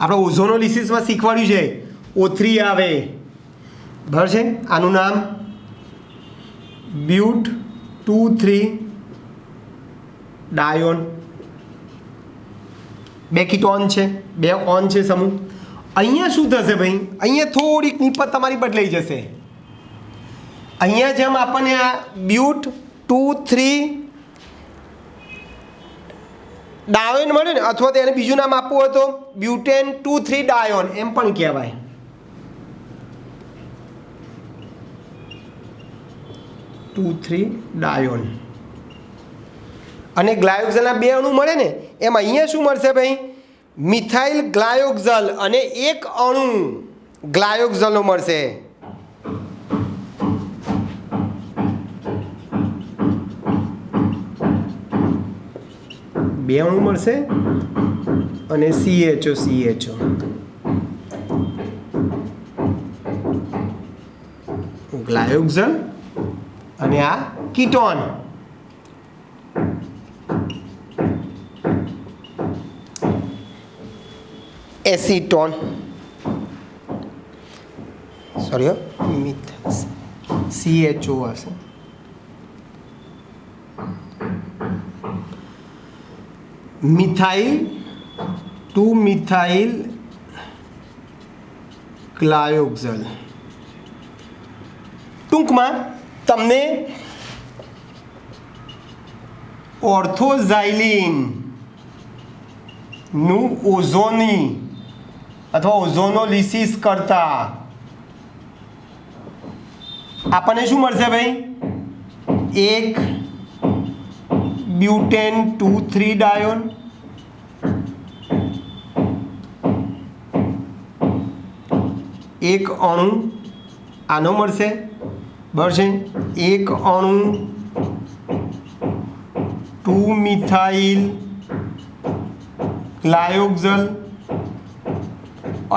આપણે ઓઝોનોલિસિસમાં શીખવાડ્યું છે O3 આવે, બરાબર છે. આનું નામ બ્યુટ 2,3 ડાયોન. બે કીટોન છે, બે ઓન છે સમૂહ. અહીંયા શું થશે ભાઈ? અહીંયા થોડીક નિપત તમારી બદલાઈ જશે. અહીંયા જેમ આપણને આ બ્યુટ 2,3 ડાયોન મળે ને, અથવા તો એને બીજું નામ આપવું હોય તો બ્યુટેન 2,3 ડાયોન એમ પણ કહેવાય. ડાયોન. અને ગ્લાયોક્ઝલના બે અણુ મળે ને, એમ અહીંયા શું મળશે ભાઈ? મિથાઇલ ગ્લાયોક્ઝલ અને એક અણુ ગ્લાયોક્ઝલનો મળશે. બે અણુ મળશે અને CHO. ગ્લાયોક્ઝલ અને આ કીટોન. એસીટોન, સોરી CHO હશે. મિથાઇલ 2-મિથાઇલ ગ્લાયોક્ઝલ. ટૂંકમાં તમને ઓર્થોઝાઇલિન નું ઓઝોની અથવા ઓઝોનોલિસિસ કરતા આપણને શું મળશે ભાઈ? એક બ્યુટેન 2,3 ડાયોન, એક અણુ આનો મળશે, બરાબર છે. એક અણુ 2-મિથાઇલ ગ્લાયોક્ઝલ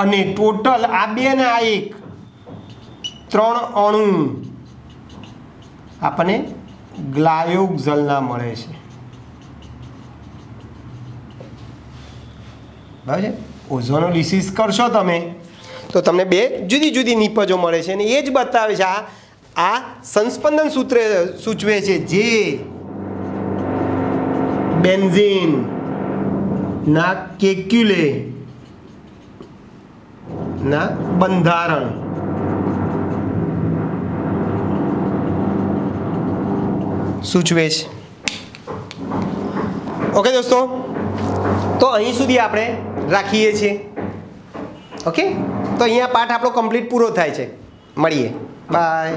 અને ટોટલ આ બે ને આ એક 3 અણુ આપણને ગ્લાયોક્ઝલના મળે છે, બરાબર છે. ઓઝોનોલિસિસ કરશો તમે તો તમને બે જુદી જુદી નિપજો મળે છે અને એ જ બતાવે છે. આ સંસ્પંદન સૂત્ર સૂચવે છે જે બેન્ઝીન ના કેક્યુલે ના બંધારણ સૂચવે છે. ઓકે દોસ્તો, તો અહીં સુધી આપણે રાખીએ છીએ. ઓકે, તો અહીંયા પાઠ આપણો કમ્પ્લીટ પૂરો થાય છે. મળીએ, બાય.